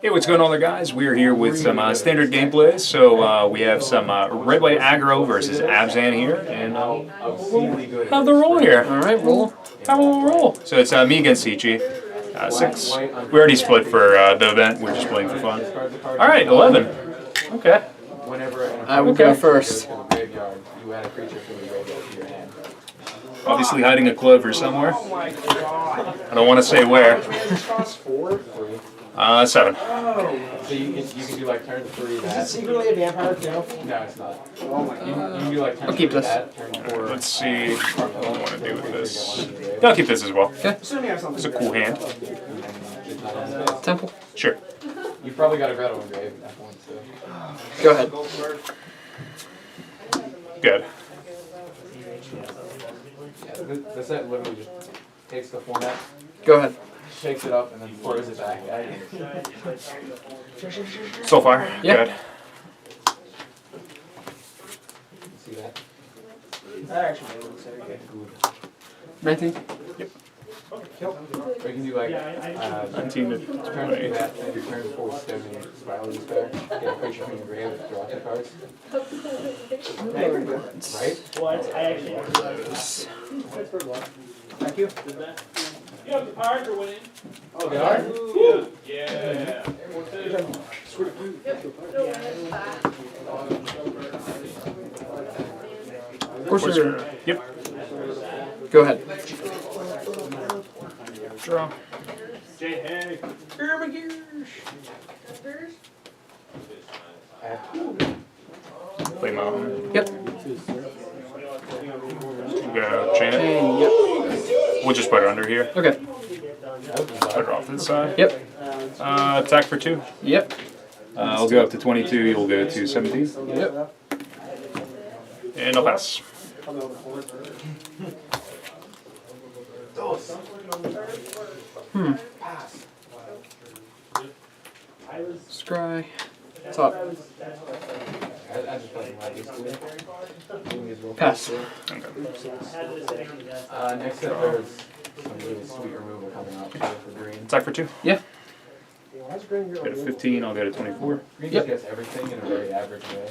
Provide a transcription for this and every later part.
Hey, what's going on there, guys? We're here with some standard gameplay. So we have some red-white aggro versus Abzan here, and have the roll here. All right, roll. Have a little roll. So it's me against Sichi. 6. We already split for the event. We're just playing for fun. All right, 11. Okay. I would go first. Obviously hiding a clover somewhere. I don't want to say where. 7. So you can do like turn 3 that. Is it secretly a vampire too? No, it's not. Oh my god. You can do like turn 3 that, turn 4. Let's see what I want to do with this. Yeah, I'll keep this as well. Okay. It's a cool hand. Temple. Sure. You've probably got a red on grave at that point, so. Go ahead. Good. Yeah, the set literally just takes the format, Go ahead. shakes it up, and then throws it back. Soulfire. Yeah. Good. See that? That actually looks okay. 19. Yep. Or you can do like 19 to turn 3 that, and you turn 4 stone and spiral this back. Get a creature from your grave, draw 2 cards. Right? What? I actually. Thank you. Yeah, the Pirates are winning. Oh, they are? Yeah. Of course you're... Yep. Go ahead. Draw. Hey. Play mountain. Yep. Go chain it. And yep. We'll just put it under here. Okay. Put it off to the side. Yep. Attack for 2. Yep. I'll go up to 22. You'll go to 17. Yep. And I'll pass. Scry. Top. I just played my this Pass. Okay. next up, there's some really sweet removal coming up for green. Attack for 2. Yeah. Go to 15. I'll go to 24. Green Yep. just gets everything in a very average way.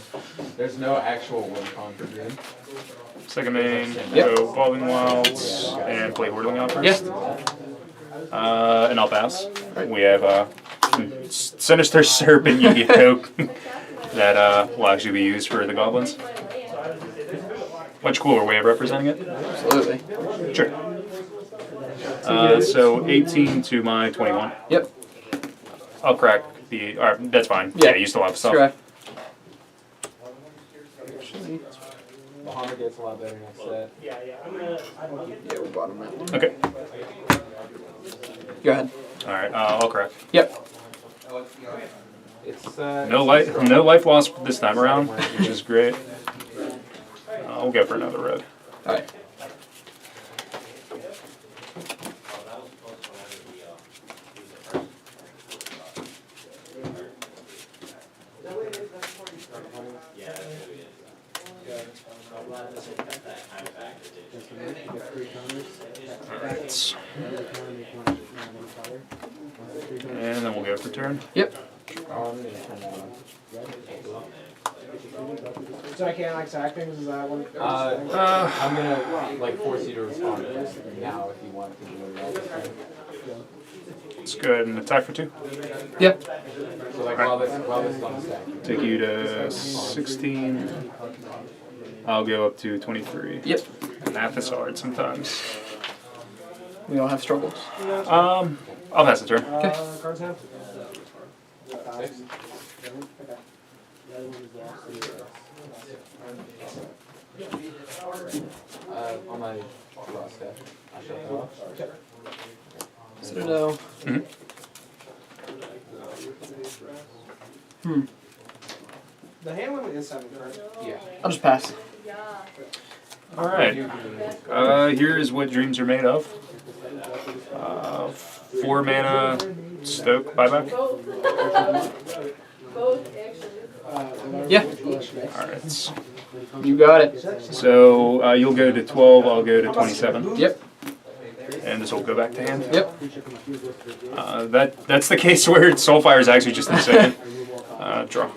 There's no actual win con for green. Second main. Yep. Go Evolving Wilds and play Hordeling Outburst. Yeah. And I'll pass. We have Sinister Serpent Yu-Gi-Oh! That will actually be used for the goblins. Much cooler way of representing it. Absolutely. Sure. So 18 to my 21. Yep. I'll crack the. That's fine. Yeah. Yeah, you still have stuff. Scry. Muhammad gets a lot better next set. Yeah, I'm gonna. Yeah, we bottom that. Okay. Go ahead. All right. I'll crack. Yep. It's No life loss this time around, which is great. I'll go for another red. Alright. Alright. And then we'll go for turn. Yep. So I can't like sack things. Is that one? I'm gonna like force you to respond to this now if you want to do it all this time. Let's go ahead and attack for 2. Yep. So like while this is on the stack. Take you to 16. I'll go up to 23. Yep. Math is hard sometimes. We all have struggles. I'll pass the turn. Okay. Cards have. 6. On my draw step, I shut that off. Citadel. The hand limit is 7 cards. Yeah. I'll just pass. All right. Here is what dreams are made of. 4 mana Stoke buyback. Yeah. All right. You got it. So you'll go to 12. I'll go to 27. Yep. And this will go back to hand. Yep. That's the case where Soulfire is actually just insane. Draw.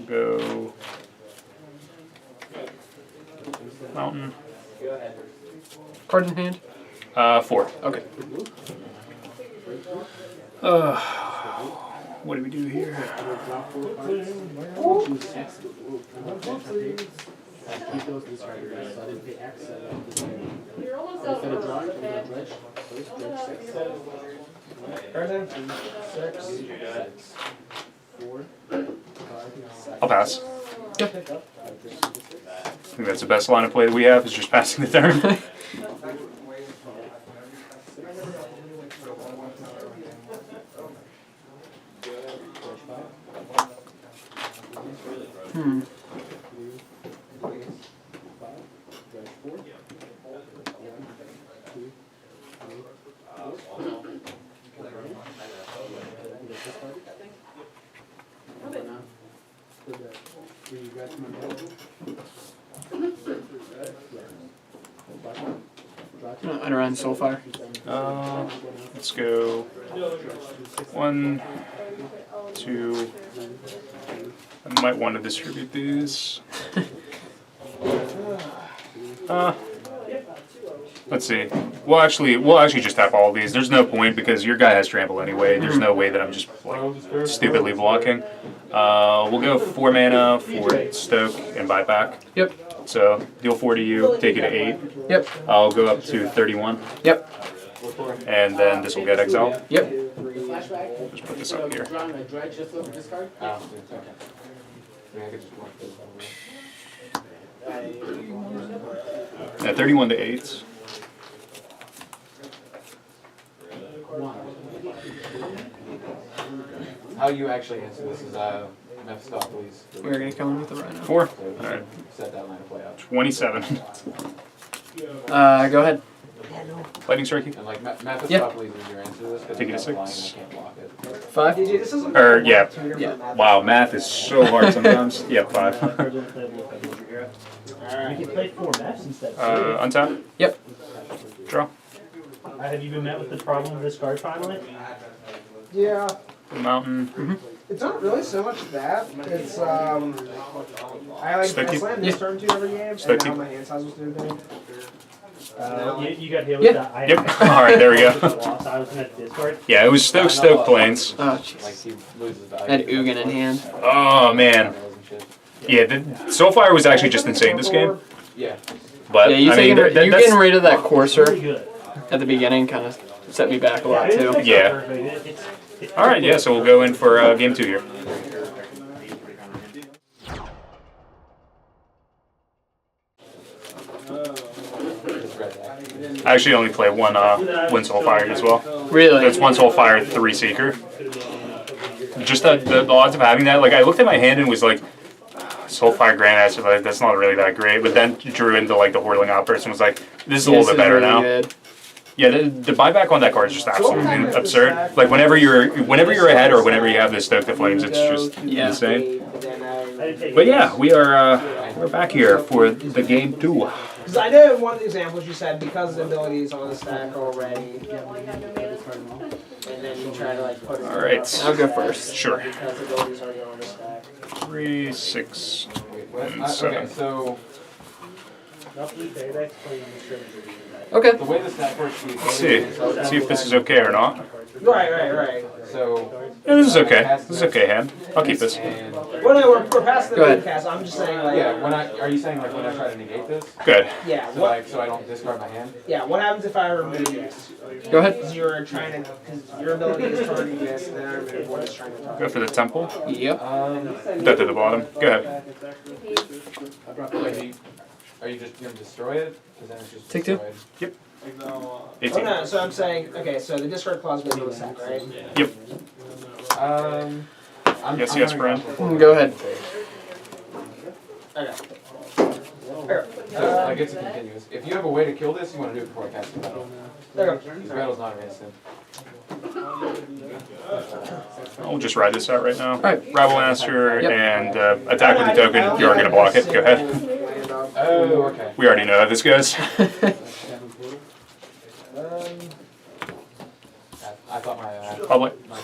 Go. Mountain. Card in hand. 4. Okay. What do we do here? I'll pass. Yep. I think that's the best line of play that we have, is just passing the turn. I'd run Soulfire. Let's go 1, 2. I might want to distribute these. Let's see. We'll actually just tap all of these. There's no point because your guy has trample anyway. There's no way that I'm just like stupidly blocking. We'll go 4 mana for Stoke and buy back. Yep. So deal 4 to you, take it to 8. Yep. I'll go up to 31. Yep. And then this will get exiled. Yep. Just put this up here. Yeah, 31 to 8. How you actually answer this is Mephistopheles. We're gonna come in with the right now. 4. So All right. set that line of play out. 27. Go ahead. Lightning strike you. And like Mephistopheles is your answer to this because Take it to it's 6. flying and I can't block it. 5. DJ, this is Or yeah. Yeah. Wow, math is so hard sometimes. Yeah, 5. We can play 4 maps instead. Untap. Yep. Draw. Have you been met with the problem of this card finally? yeah. Mountain. It's not really so much that. It's I like Sticky. slam Yeah. this turn 2 every game, and Sticky. now my hand size was doing big. You got hit with Yeah. that. Yep. All right, there we go. I was going to discard. Yeah, it was Stoke Plains. Oh, Like jeez. he loses value. I had Ugin in hand. Oh man. Yeah, the Soulfire was actually just insane this game. Yeah. But Yeah, you I mean, taking, you that's, getting rid of that courser Pretty good. at the beginning kind of set me back a lot too. Yeah. All right, yeah. So we'll go in for game 2 here. I actually only play one Wind Soulfire as well. Really? That's 1 Soulfire, 3 Seeker. Just the odds of having that, like I looked at my hand and was like, Soulfire Grandmaster, like, that's not really that great. But then drew into like the Hordeling Outburst and was like, this is a little bit better now. Good. Yeah, the buyback on that card is just absolutely absurd. Like whenever you're ahead or whenever you have this Stoke the Flames, it's just insane. But yeah, we're back here for the game 2. Because I know in one of the examples you said because the ability is on the stack already, and then you try to like put it. All right. I'll go first. Sure. Because the abilities already on the stack. 3, 6, and Okay, 7. so Okay. the way the stack works, Let's see. Let's see if this is okay or not. Right. So Yeah, this is okay. This is okay, hand. I'll keep this. and Well, no, we're past the Go ahead. cast. I'm just saying, like, yeah, are you saying like when I try to negate this? Good. yeah, So what, like so I don't discard my hand? yeah. What happens if I remove this? Go ahead. Because you're trying to, because your ability is targeting this, and then I remove what it's trying to target. Go for the temple. Yep. Put that to the bottom. Go ahead. Wait, are you just gonna destroy it? Because then it's just Take 2. destroyed. Oh 18. no, so I'm saying, okay, so the discard clause goes to the stack, right? Yep. Yes, yes, Brian. Go ahead. Okay. So like it's a continuous. If you have a way to kill this, you want to do it before I cast the battle. There we Because go. battle's not an instant. I'll just ride this out right now. Alright. Rabblemaster Yep. and attack with the token. You're going to block it. Go ahead. Oh, Oh, okay. We already know how this goes. I thought my Public. my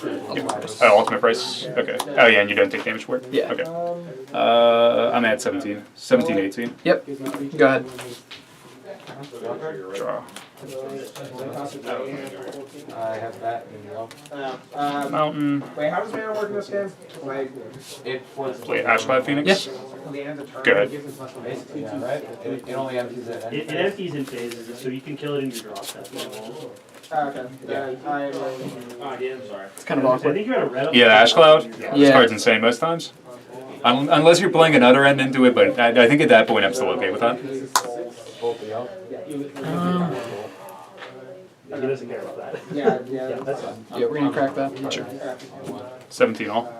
Oh, ultimate price. Okay. Oh yeah, and you don't take damage for it. Yeah. Okay. I'm at 17. 17, 18. Yep. Go ahead. Draw. I have that in the Mountain. Wait, how does mana work in this game? Like, It was Play Ashcloud Phoenix. Yes. till the end of turn? Good. basically, yeah, right? It only empties it. It empties in phases, so you can kill it in your draw step. Oh, okay. Yeah. It's kind of I awkward. think you're at a red. Yeah, Ashcloud. This Yeah. card's insane most times. Unless you're playing another end into it, but I think at that point I'm still okay with that. He doesn't care about that. Yeah, Yeah, yeah. that's fine. Yeah, we're gonna crack that. Sure. 17 all.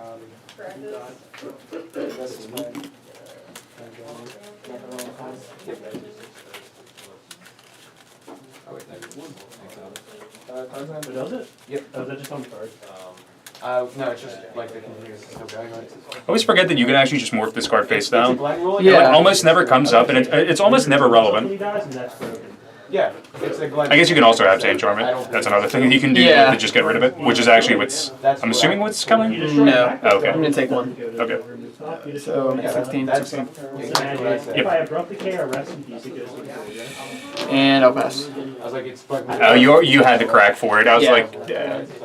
But does it? Yep. Oh, is that just on the card? No, it's just like the continuous still going. I always forget that you can actually just morph this card face down. Yeah. It almost never comes up, and it's almost never relevant. He dies, and that's broken. Yeah, it's a I guess you can also Abzan Charm it. That's another thing that you can do Yeah. to just get rid of it, which is actually what's, I'm assuming what's coming? No. Oh, okay. I'm gonna take one. Okay. So I'm at 16. If I abruptly K or rest in peace, it goes to the graveyard. And I'll pass. I was like, it's like. Oh, you had the crack for it. I was Yeah. like,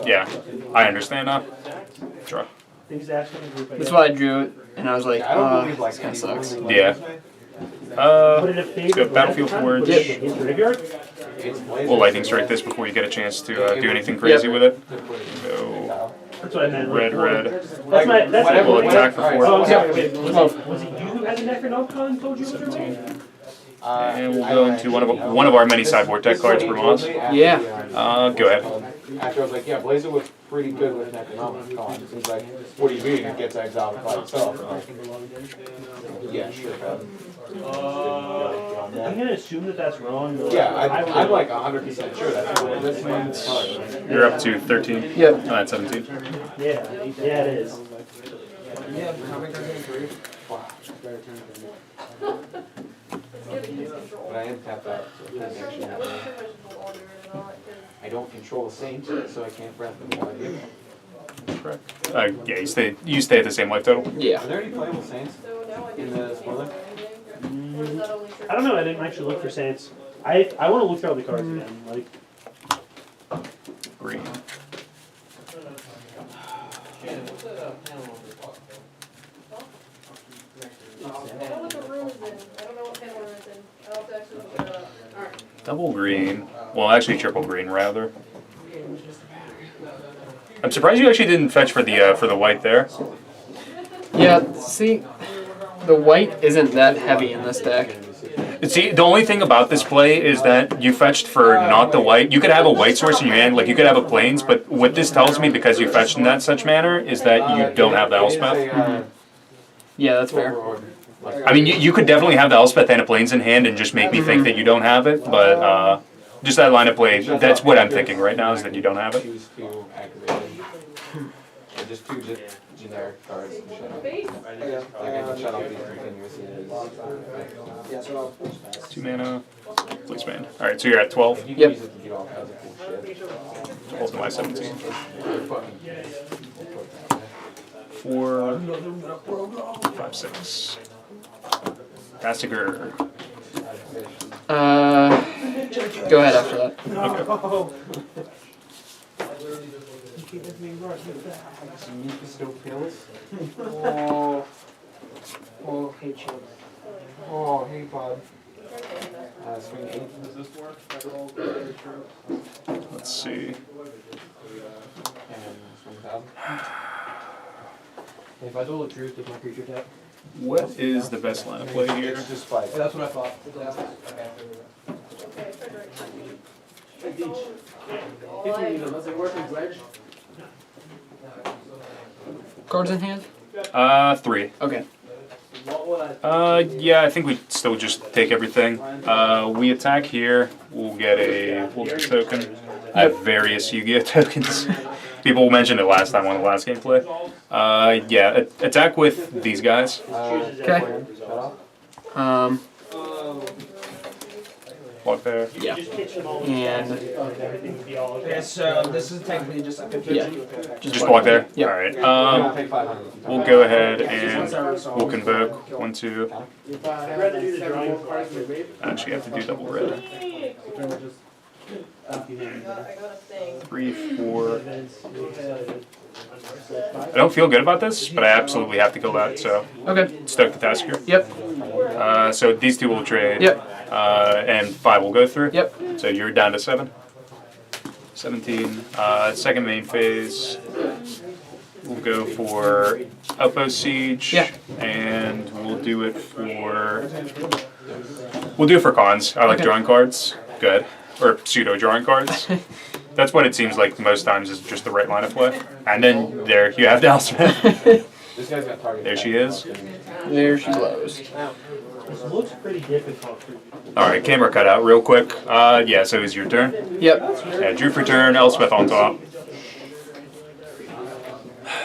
yeah, I understand now. Draw. Things actually group. That's why I drew it, and I was like, I don't believe like this kind of sucks. Yeah. Put it in a Let's go Battlefield Forge. Put it in his graveyard. We'll lightning strike this before you get a chance to do anything crazy with it. So, That's what I meant. red, red. That's my. That's my. We'll attack for Oh, I'm 4. sorry. Wait, was it you who had the Necronomicon told you it was wrong? And we'll go into one of our many sideboard deck cards, Brimaz. Yeah. Go ahead. After I was like, yeah, Blazer was pretty good with Necronomicon. He's like, what do you mean? It gets exiled by itself. I'm like, yeah, sure. I'm gonna assume that that's wrong. But Yeah, I would- I'm like 100% sure that's what this one's card. You're up to 13. Yep. I'm at 17. Yeah, yeah, it is. Yeah, how many turns in 3? But I am tapped out, so it doesn't actually happen. I don't control the Saints, so I can't breath them while I do. Yeah, you stay at the same life total. Yeah. Are there any playable Saints in the spoiler? I don't know. I didn't actually look for Saints. I want to look through all the cards again. Like, Green. Double green. Well, actually triple green rather. I'm surprised you actually didn't fetch for the white there. Yeah. See, the white isn't that heavy in this deck. See, the only thing about this play is that you fetched for not the white. You could have a white source in your hand, like you could have a plains, but what this tells me, because you fetched in that such manner, is that you don't have the Elspeth. Yeah, that's fair. I mean, you could definitely have the Elspeth and a plains in hand and just make me think that you don't have it, but just that line of play, that's what I'm thinking right now, is that you don't have it. Choose 2 activated. Or just 2 generic cards and shut off. Like I can shut off these continuously. Yeah, so 2 mana, please man. Alright, so you're at 12. You can Yep. use it to do all kinds of cool shit. Hold to my 17. Fucking 4, 5, 6. Castigar. Go ahead after that. Oh, oh, hey, chill. Oh, hey, bud. swing 8. Does this work? Let's see. And swing 1000. If I dual truth with my creature tap. What is the best line of play here? It's just 5. That's what I thought. Unless they work in dredge. Cards in hand? 3. Okay. What would I? Yeah, I think we still just take everything. We attack here. We'll get a token. I have various Yu-Gi-Oh tokens. People mentioned it last time on the last gameplay. Yeah, attack with these guys. Okay. Block there. Yeah. Just pitch them all And everything would be all Okay, okay. so this is technically just a 50. Yeah. Just block there? Yep. Alright. I'll take 500. We'll go ahead and we'll convoke. 1, 2. I'd rather do the drawing flag. Actually, you have to do double red. 3, 4. I don't feel good about this, but I absolutely have to kill that, so. okay. Stoke the Tasker. Yep. So these two will trade. Yep. And 5 will go through. Yep. So you're down to 7. 17. Second main phase. We'll go for Outpost Siege. Yeah. And we'll do it for. We'll do it for cons. I like Okay. drawing cards. Good. Or pseudo drawing cards. That's what it seems like most times is just the right line of play. And then there you have the Elspeth. This guy's got target. There she is. There she blows. This looks pretty difficult for you. Alright, camera cut out real quick. Yeah, so it's your turn. Yep. Yeah, Drew for turn, Elspeth on top.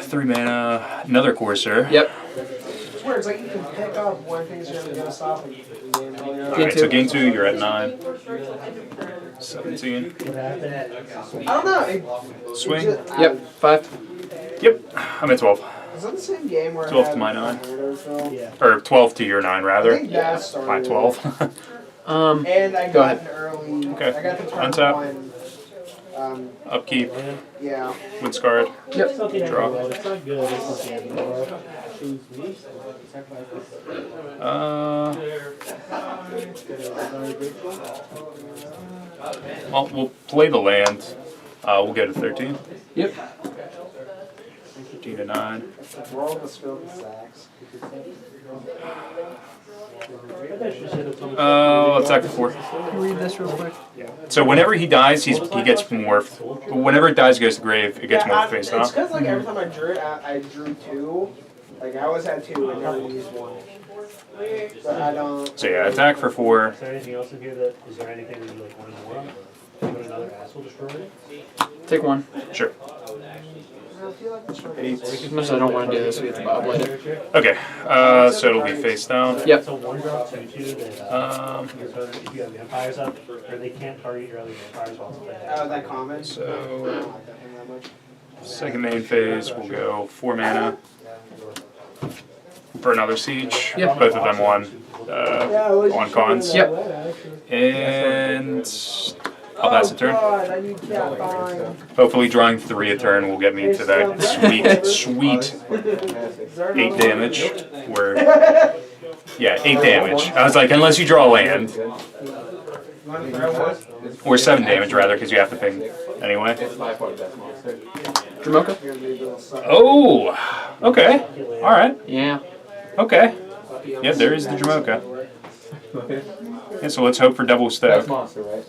3 mana, another Courser. Yep. It's weird, it's like you can pick up when things are gonna stop and Alright, so game 2, you're at 9. 17. What happened? I don't know. Swing. Yep. 5. Yep, I'm at 12. Is that the same game where 12 I to had my 9. Yeah. Or 12 to your 9, I rather. think that started. My 12. And I Go got ahead. an early. Okay. I got the turn Untap. 1. Upkeep, Yeah. Wind-Scarred. Yep. It's not the end Draw. of the world. It's not good. It's not the end of the world. Well, we'll play the land. We'll go to 13. Yep. 15 to 9. World of Spilled Sacks. Let's act 4. Can you read this real quick? So whenever he dies, he gets morphed. But whenever it dies, goes to grave, it gets morphed face It's off. because like every time I drew it, I drew 2. Like I always had 2 and never used 1. But I don't. So yeah, attack for 4. Is there anything else in here that, is there anything that you like want to more of? You want another asshole destroyer? Take 1. Sure. I feel like it's trying 8. As much as I don't want to do this, we have to bobblade it. Okay, so it'll be face down. Yep. So 1-drop, 2/2, that your opponent, if you have vampires up, or they can't target your other vampires while it's playing. Oh, that comment? So I don't like that thing that much. second main phase, we'll go 4 mana for another siege. Yep. Both of them on cons. Yep. And I'll pass the turn. God, I need cat buying. Hopefully drawing 3 a turn will get me to that sweet 8 damage. Where, yeah, 8 damage. I was like, unless you draw land. Or 7 damage rather, because you have to ping anyway. It's by far the best monster. Jamocha? Oh, okay. Alright, Yeah. okay. Yeah, there is the Jamocha. Yeah, so let's hope for double Best Stoke. monster, right?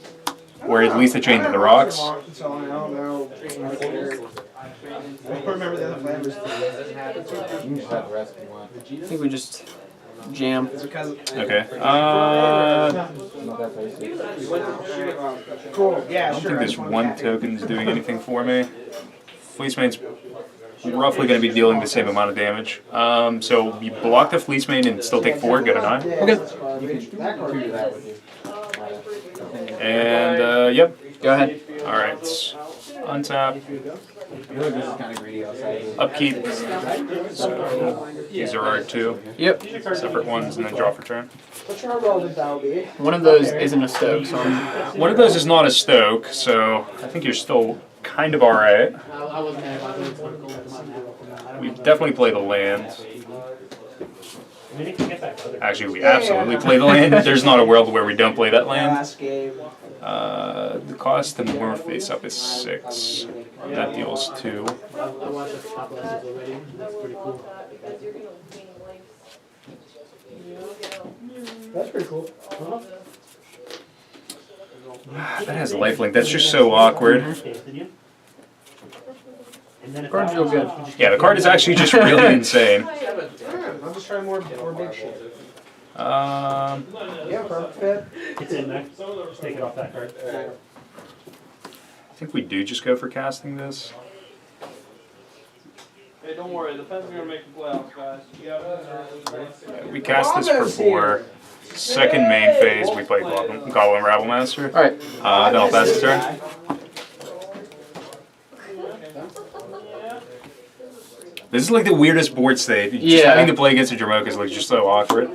Or at least a chain to the rocks. So I don't know. I don't remember the other flavors. You can just have the rest if you want. I think we just jam. It's because. Okay. Not that tasty. Cool. Yeah, I don't sure. think this one token is doing anything for me. Fleecemane's roughly going to be dealing the same amount of damage. So you block the Fleecemane and still take 4, go to 9. Okay. You can do that with you. And, yep. Go ahead. Alright. Untap. I feel like this is kind of greedy outside. Upkeep. So these are our 2 Yep. separate ones, and then draw for turn. What's your relative that'll be? One of those isn't a Stoke, so I'm One of those is not a Stoke, so I think you're still kind of alright. I wasn't there, but I think it's one cool to come out. We definitely play the land. I mean, you can get that other. Actually, we absolutely play the land. There's not a world where we don't play that land. Last game. The cost to morph face up is 6. That deals 2. I watched the top lessons already. That's pretty cool. That's pretty cool. That has lifelink. That's just so awkward. Cards feel good. Yeah, the card is actually just really insane. I'm just trying more big shit. Um, Yeah, perfect fit. It's in there. Just take it off that card. I think we do just go for casting this. Hey, don't worry, the Pens are gonna make the playoffs, guys. Yeah, we cast this for 4. Second main phase, we play Goblin Rabblemaster. All right. Then I'll pass the turn. This is like the weirdest board state. Just having to play against a Jamoke is like just so awkward.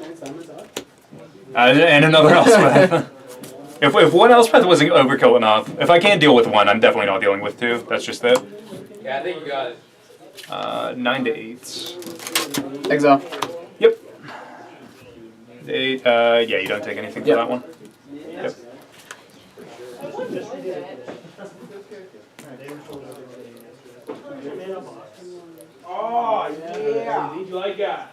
And another Elspeth. if one Elspeth wasn't overkill enough, if I can't deal with one, I'm definitely not dealing with two. That's just it. Yeah, I think you got it. 9 to 8. Exile. Yep. 8. Yeah, you don't take anything for that one. Yep. Oh, yeah. Did you like that?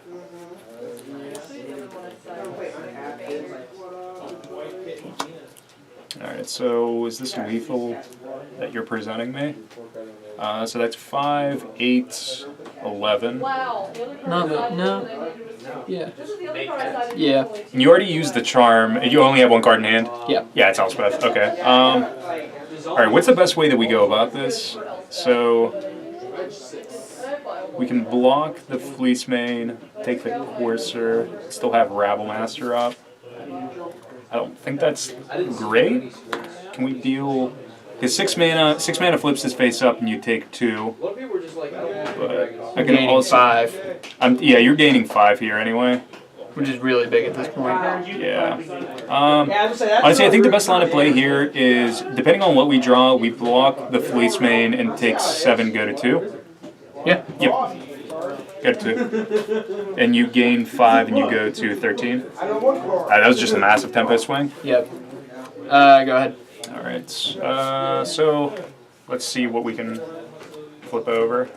Alright, so is this lethal that you're presenting me? So that's 5, 8, 11. Wow. No. Yeah. Yeah. And you already used the charm. You only have one card in hand? Yeah. Yeah, it's Elspeth. Okay. Alright, what's the best way that we go about this? So we can block the Fleece Mane, take the Courser, still have Rabblemaster up. I don't think that's great. Can we deal? Because 6 mana flips this face up, and you take 2. A lot of people were just like, I don't But want I can Gaining also 5, yeah, you're gaining 5 here anyway. which is really big at this point. Yeah. Honestly, I think the best line of play here is depending on what we draw, we block the Fleece Mane and take 7, go to 2. Yeah. Yep. Go to 2. And you gain 5 and you go to 13. That was just a massive tempo swing. Yep. Go ahead. Alright. So let's see what we can flip over.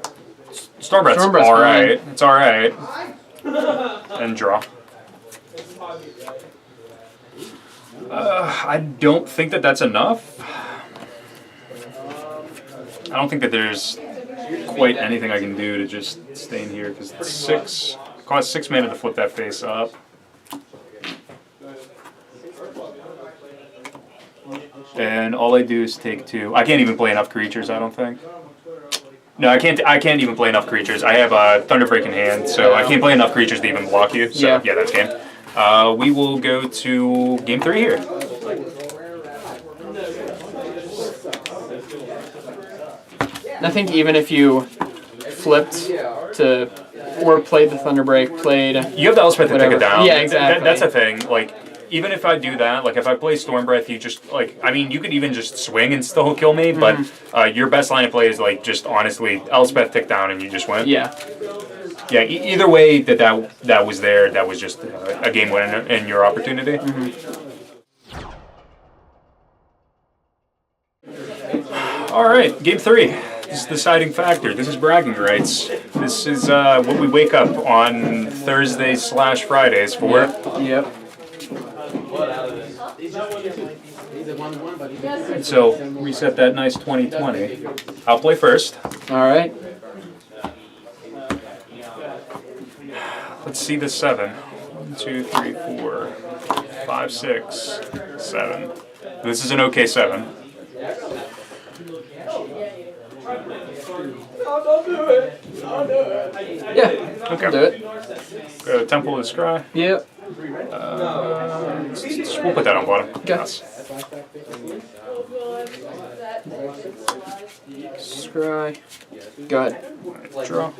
Stormbreath's alright. It's alright. And draw. I don't think that that's enough. I don't think that there's quite anything I can do to just stay in here because it's 6. Costs 6 mana to flip that face up. And all I do is take 2. I can't even play enough creatures, I don't think. No, I can't even play enough creatures. I have a Thunderbreak in hand, so I can't play enough creatures to even block you. So yeah, that's game. We will go to game 3 here. I think even if you flipped to, or played the Thunderbreak, you have the Elspeth to take it down. Yeah, exactly. That's a thing. Like, even if I do that, like if I play Stormbreath, you just like, I mean, you could even just swing and still kill me, but your best line of play is like just honestly Elspeth tick down and you just win. Yeah. Yeah. Either way that was there, that was just a game winner and your opportunity. All right, game 3. This is the deciding factor. This is bragging rights. This is what we wake up on Thursdays/Fridays for. Yep. So reset that nice 2020. I'll play first. All right. Let's see the 7. 1, 2, 3, 4, 5, 6, 7. This is an okay 7. Yeah. Okay. Do it. Go Temple of the Scry. Yep. We'll put that on bottom. Okay. Yes. Scry. Go ahead. Draw.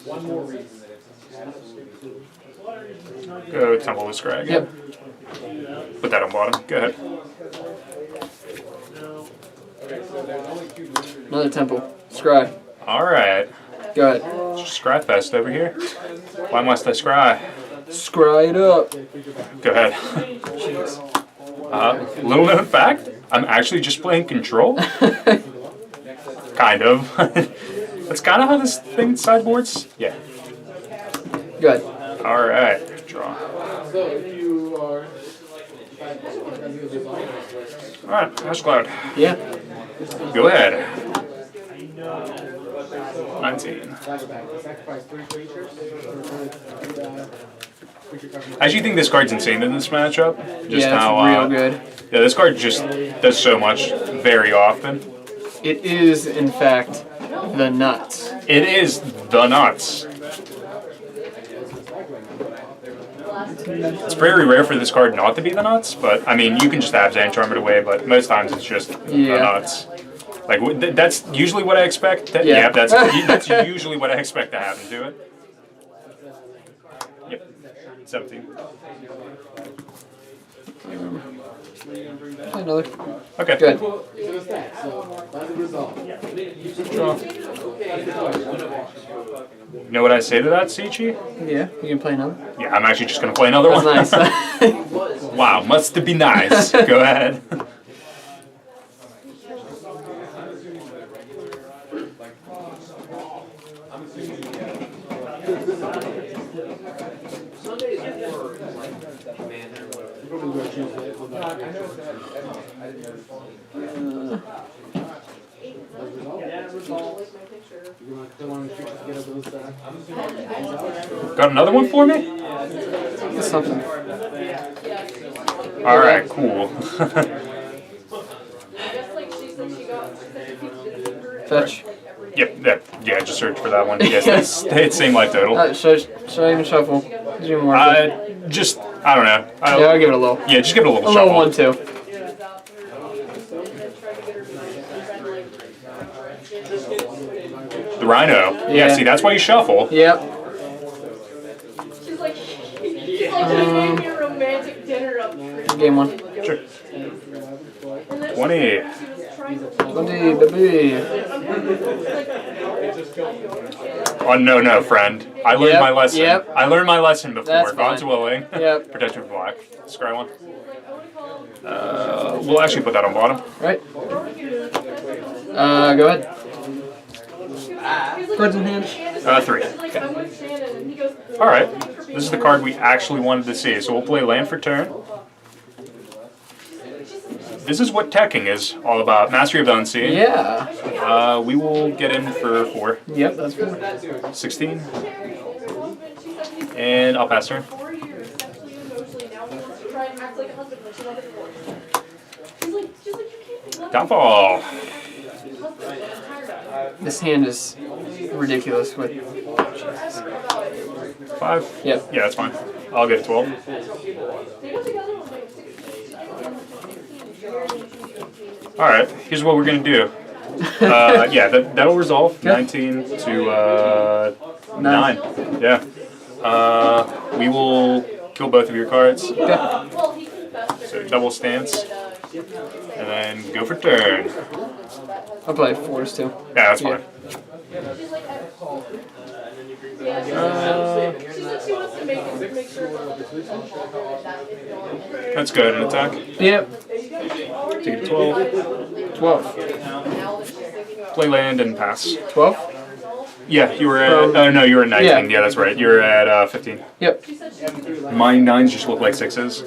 one more reason that Go Temple of the Scry again. Yep. Put that on bottom. Go ahead. Another temple. Scry. Alright. Go ahead. Scry fest over here. Why must I scry? Scry it up. Go ahead. Little known fact, I'm actually just playing control. Kind of. That's kind of how this thing sideboards. Yeah. Go ahead. Alright. Draw. So if you are Alright, Ashcloud. Yeah. Go ahead. 19. I actually think this card's insane in this matchup. Just Yeah, how, it's real good. Yeah, this card just does so much very often. It is, in fact, the nuts. It is the nuts. It's very rare for this card not to be the nuts, but I mean, you can just Abzan charm it away, but most times it's just the nuts. Like, that's usually what I expect. Yeah, that's usually what I expect to happen to it. Yep, 17. Another. Okay. Good. You know what I say to that, Sichi? Yeah, you can play another. Yeah, I'm actually just going to play another one. That's nice. Wow, must be nice. Go ahead. Got another one for me? Something. Alright, cool. Fetch. Yep, yeah, just search for that one. Yes, it's same life total. Should I even shuffle? Do more. I don't know. Yeah, I'll give it a little. Yeah, just give it a little A shuffle. little 1-2. The Rhino. Yeah, see, that's why you shuffle. Yep. She's like, gonna make me a romantic dinner up for Game 1. Sure. And then 20. she was trying to 20, baby. Oh, no, friend. I learned my lesson. Yep. I learned my lesson before. That's God's fine. willing. Yep. Protection with black. Scry one. We'll actually put that on bottom. Right. Go ahead. Cards in hand. 3. like, I'm with Shannon, and he goes, Alright. This is the card we actually wanted to see. So we'll play land for turn. This is what teching is all about. Mastery of the Unseen. Yeah. We will get in for 4. Yep, that's good. 16. And I'll pass turn. 4 years, sexually and emotionally, now he wants to try and act like a husband when she's not a divorce. She's like, you can't be loving Downfall. This hand is ridiculous with. 5. Yep. Yeah, that's fine. I'll get a 12. Alright, here's what we're going to do. Yeah, that'll resolve. 19 to 9. Yeah. We will kill both of your cards. So double stance. And then go for turn. I'll play 4s too. Yeah, that's fine. She said she wants to make sure That's good. An attack. Yep. Take it to 12. 12. Play land and pass. 12? Yeah, you were at. Oh no, you were at 19. Yeah, that's right. You were at 15. Yep. My 9s just look like 6s.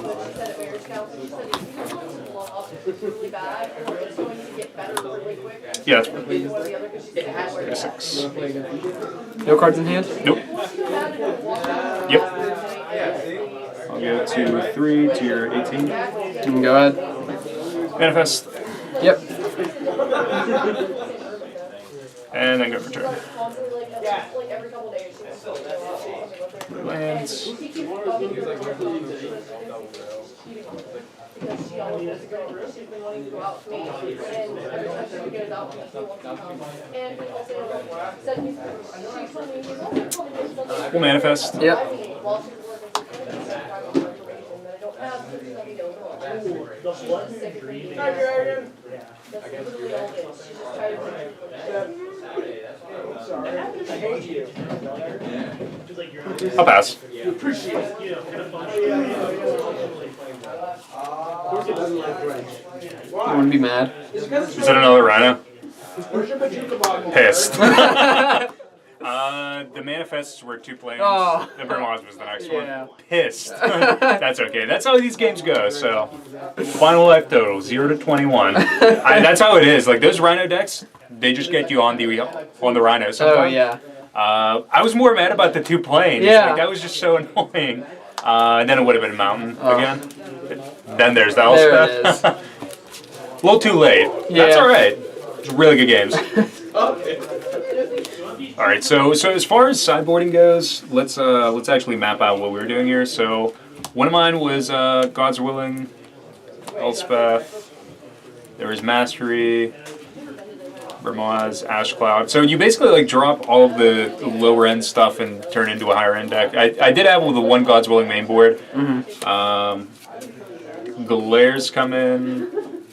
Yeah, that's right. 6. No cards in hand? Nope. Yep. I'll go to 3 to your 18. You can go ahead. Manifest. Yep. And then go for turn. Lands. We'll manifest. Yep. I'll pass. You want to be mad? Is that another Rhino? Pissed. The manifests were 2 planes. Oh. The Brimaz was the next Yeah. one. Pissed. That's okay. That's how these games go. So, final life total 0 to 21. That's how it is. Like those Rhino decks, they just get you on the Rhino. Sometimes. Oh, yeah. I was more mad about the 2 planes. Yeah. Like, that was just so annoying. And then it would have been a mountain again. Then there's the There it Elspeth. is. A little too late. Yeah. That's all right. It's really good games. All right, so as far as sideboarding goes, let's actually map out what we're doing here. So One of mine was God's Willing, Elspeth. There was Mastery, Brimaz, Ashcloud. So you basically like drop all of the lower end stuff and turn into a higher end deck. I did have the one God's Willing main board. Glares come in.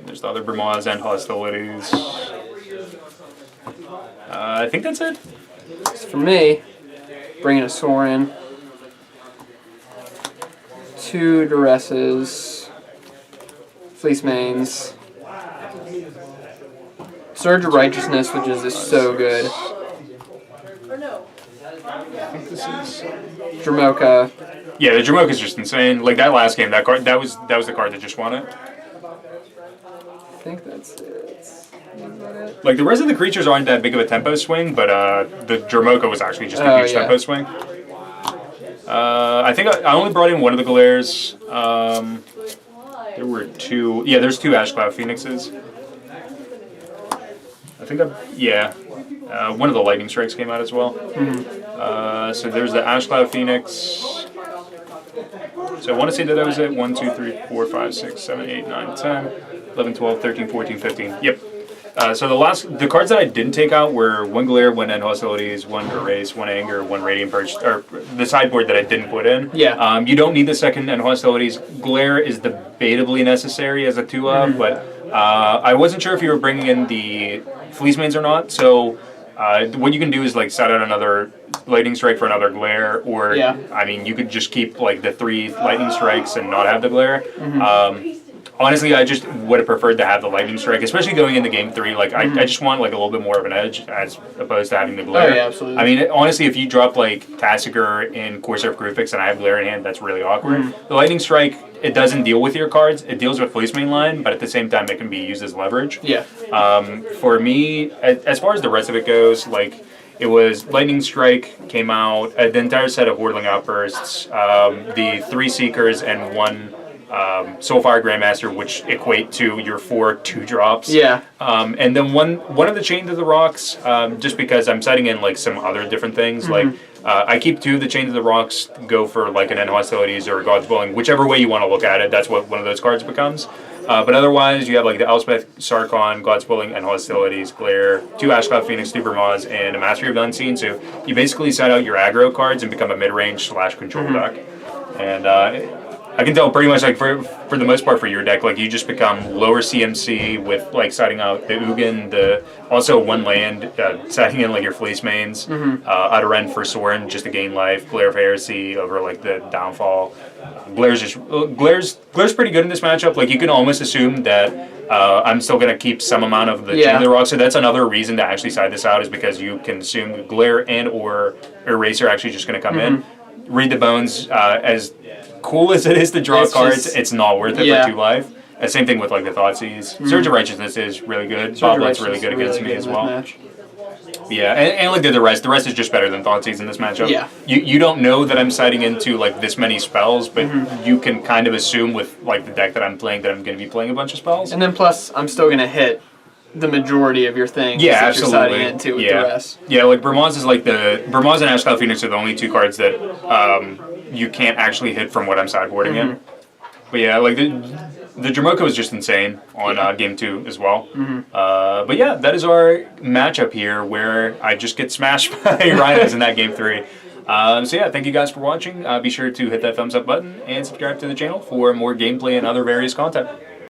There's the other Brimaz, End Hostilities. I think that's it. For me, bringing a Sorin, 2 Duresses, Fleece Mains, Surge of Righteousness, which is just so good, Or no. Dramoka. Yeah, the Jamoke is just insane. Like that last game, that card, that was the card that just won it. I think that's it. Is that it? Like the rest of the creatures aren't that big of a tempo swing, but the Dramoka was actually just a huge tempo swing. I think I only brought in one of the Glares. There were 2. Yeah, there's 2 Ashcloud Phoenixes. I think one of the Lightning Strikes came out as well. So there's the Ashcloud Phoenix. So I want to say that was it. 1, 2, 3, 4, 5, 6, 7, 8, 9, 10, 11, 12, 13, 14, 15. Yep. So the cards that I didn't take out were 1 Glare, 1 End Hostilities, 1 Erase, 1 Anger, 1 Radiant Purge, or the sideboard that I didn't put in. Yeah. You don't need the second End Hostilities. Glare is debatably necessary as a 2-of, but I wasn't sure if you were bringing in the Fleece Mains or not. So what you can do is like set out another Lightning Strike for another Glare, or I mean, you could just keep like the 3 Lightning Strikes and not have the Glare. Honestly, I just would have preferred to have the Lightning Strike, especially going into Game 3. Like, I just want like a little bit more of an edge as opposed to having the Glare. Oh, yeah, absolutely. I mean, honestly, if you drop like Tassiger in Corsair of Grufix and I have Glare in hand, that's really awkward. The Lightning Strike, it doesn't deal with your cards. It deals with Fleece Main line, but at the same time, it can be used as leverage. Yeah. For me, as far as the rest of it goes, like, it was Lightning Strike came out, the entire set of Hordeling Outbursts, the 3 Seekers, and 1 Soulfire Grandmaster, which equate to your 4 2-drops. Yeah. And then one of the Chain to the Rocks, just because I'm setting in like some other different things. Like I keep 2 of the Chain to the Rocks, go for like an End Hostilities or God's Willing, whichever way you want to look at it. That's what one of those cards becomes. But otherwise, you have like the Elspeth, Sarkhan, God's Willing, and Hostilities, Glare, 2 Ashcloud Phoenix, 2 Brimaz, and a Mastery of the Unseen. So you basically set out your aggro cards and become a mid-range / control deck. And I can tell pretty much like for the most part for your deck, like you just become lower CMC with like setting out the Ugin, also 1 land, setting in like your Fleece Mains, Outer End for Sorin just to gain life, Glare of Heresy over like the Downfall. Glare's pretty good in this matchup. Like you can almost assume that I'm still gonna keep some amount of the Chain of the Rock, so that's another reason to actually side this out is because you can assume Glare and or Erase are actually just gonna come in. Read the Bones, as cool as it is to draw cards, it's not worth it for 2 life. Same thing with like the Thoughtseize. Surge of Righteousness is really good. Boblet's really good against me as well. Yeah, and like the rest is just better than Thoughtseize in this matchup. Yeah. You don't know that I'm siding into like this many spells, but you can kind of assume with like the deck that I'm playing that I'm going to be playing a bunch of spells. And then plus, I'm still going to hit the majority of your things that absolutely. You're siding into with the rest. Yeah, like Brimaz is like Brimaz and Ashcloud Phoenix are the only 2 cards that you can't actually hit from what I'm sideboarding in. But yeah, like the Jamoka was just insane on Game 2 as well. But yeah, that is our matchup here where I just get smashed by Rhinos in that Game 3. So yeah, thank you guys for watching. Be sure to hit that thumbs up button and subscribe to the channel for more gameplay and other various content.